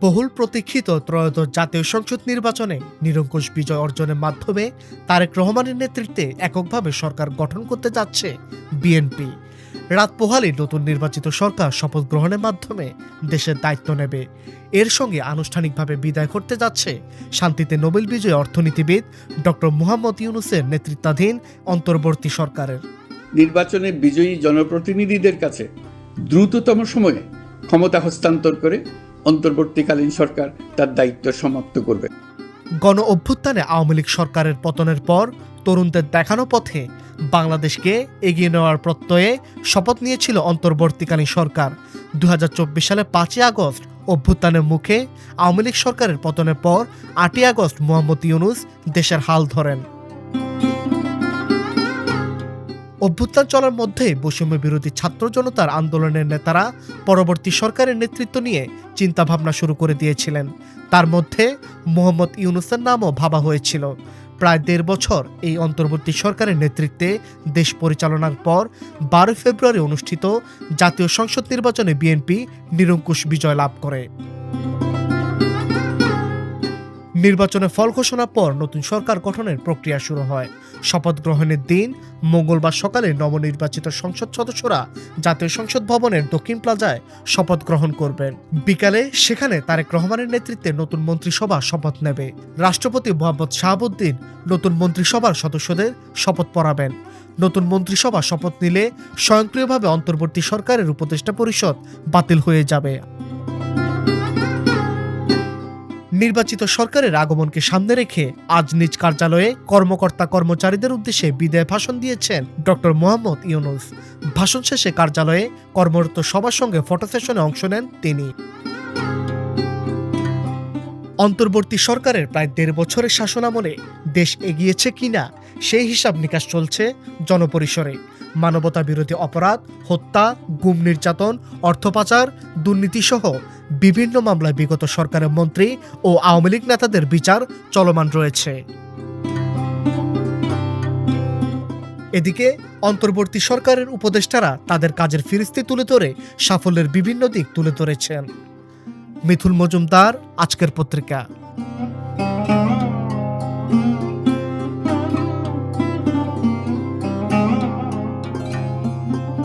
বহুল প্রতীক্ষিত ত্রয়োদশ জাতীয় সংসদ নির্বাচনে নিরঙ্কুশ বিজয় অর্জনের মাধ্যমে তারেক রহমানের নেতৃত্বে এককভাবে সরকার গঠন করতে যাচ্ছে বিএনপি। রাত পোহালে নতুন নির্বাচিত সরকার শপথ গ্রহণের মাধ্যমে দেশের দায়িত্ব নেবে। এর সঙ্গে আনুষ্ঠানিকভাবে বিদায় করতে যাচ্ছে শান্তিতে নোবেল বিজয়ী অর্থনীতিবিদ ডক্টর মুহাম্মদ ইউনূসের নেতৃত্বাধীন অন্তর্বর্তী সরকারের। নির্বাচনে বিজয়ী জনপ্রতিনিধিদের কাছে দ্রুততম সময়ে ক্ষমতা হস্তান্তর করে অন্তর্বর্তীকালীন সরকার তার দায়িত্ব সমাপ্ত করবে। গণ অভ্যুত্থানে আওয়ামী লীগ সরকারের পতনের পর তরুণদের দেখানো পথে বাংলাদেশকে এগিয়ে নেওয়ার প্রত্যয়ে শপথ নিয়েছিল অন্তর্বর্তীকালীন সরকার। 2024 সালে 5ই আগস্ট অভ্যুত্থানের মুখে আওয়ামী লীগ সরকারের পতনের পর 8ই আগস্ট মোহাম্মদ ইউনূস দেশের হাল ধরেন। অভ্যুত্থান চলার মধ্যে বৈষম্য বিরোধী ছাত্র জনতার আন্দোলনের নেতারা পরবর্তী সরকারের নেতৃত্ব নিয়ে চিন্তাভাবনা শুরু করে দিয়েছিলেন। তার মধ্যে মোহাম্মদ ইউনূসের নামও ভাবা হয়েছিল। প্রায় 1.5 বছর এই অন্তর্বর্তী সরকারের নেতৃত্বে দেশ পরিচালনার পর 12 ফেব্রুয়ারি অনুষ্ঠিত জাতীয় সংসদ নির্বাচনে বিএনপি নিরঙ্কুশ বিজয় লাভ করে। নির্বাচনের ফল ঘোষণার পর নতুন সরকার গঠনের প্রক্রিয়া শুরু হয়। শপথ গ্রহণের দিন মঙ্গলবার সকালে নবনির্বাচিত সংসদ সদস্যরা জাতীয় সংসদ ভবনের দক্ষিণ প্লাজায় শপথ গ্রহণ করবেন। বিকালে সেখানে তারেক রহমানের নেতৃত্বে নতুন মন্ত্রিসভা শপথ নেবে। রাষ্ট্রপতি মোহাম্মদ শাহাবুদ্দিন নতুন মন্ত্রিসভার সদস্যদের শপথ পড়াবেন। নতুন মন্ত্রিসভা শপথ নিলে স্বয়ংক্রিয়ভাবে অন্তর্বর্তী সরকারের উপদেষ্টা পরিষদ বাতিল হয়ে যাবে। নির্বাচিত সরকারের আগমনকে সামনে রেখে আজ নিজ কার্যালয়ে কর্মকর্তা কর্মচারীদের উদ্দেশ্যে বিদায় ভাষণ দিয়েছেন ডক্টর মুহাম্মদ ইউনূস। ভাষণ শেষে কার্যালয়ে কর্মরত সবার সঙ্গে ফটো সেশনে অংশ নেন তিনি। অন্তর্বর্তী সরকারের প্রায় 1.5 বছরের শাসনামলে দেশ এগিয়েছে কিনা সেই হিসাব নিকাশ চলছে জনপরিসরে। মানবতা বিরোধী অপরাধ, হত্যা, গুম, নির্যাতন, অর্থ পাচার, দুর্নীতিসহ বিভিন্ন মামলায় বিগত সরকারের মন্ত্রী ও আওয়ামী লীগ নেতাদের বিচার চলমান রয়েছে। এদিকে অন্তর্বর্তী সরকারের উপদেষ্টারা তাদের কাজের ফিরিস্তি তুলে ধরে সাফল্যের বিভিন্ন দিক তুলে ধরেছেন। মিথুল মজুমদার, আজকের পত্রিকা।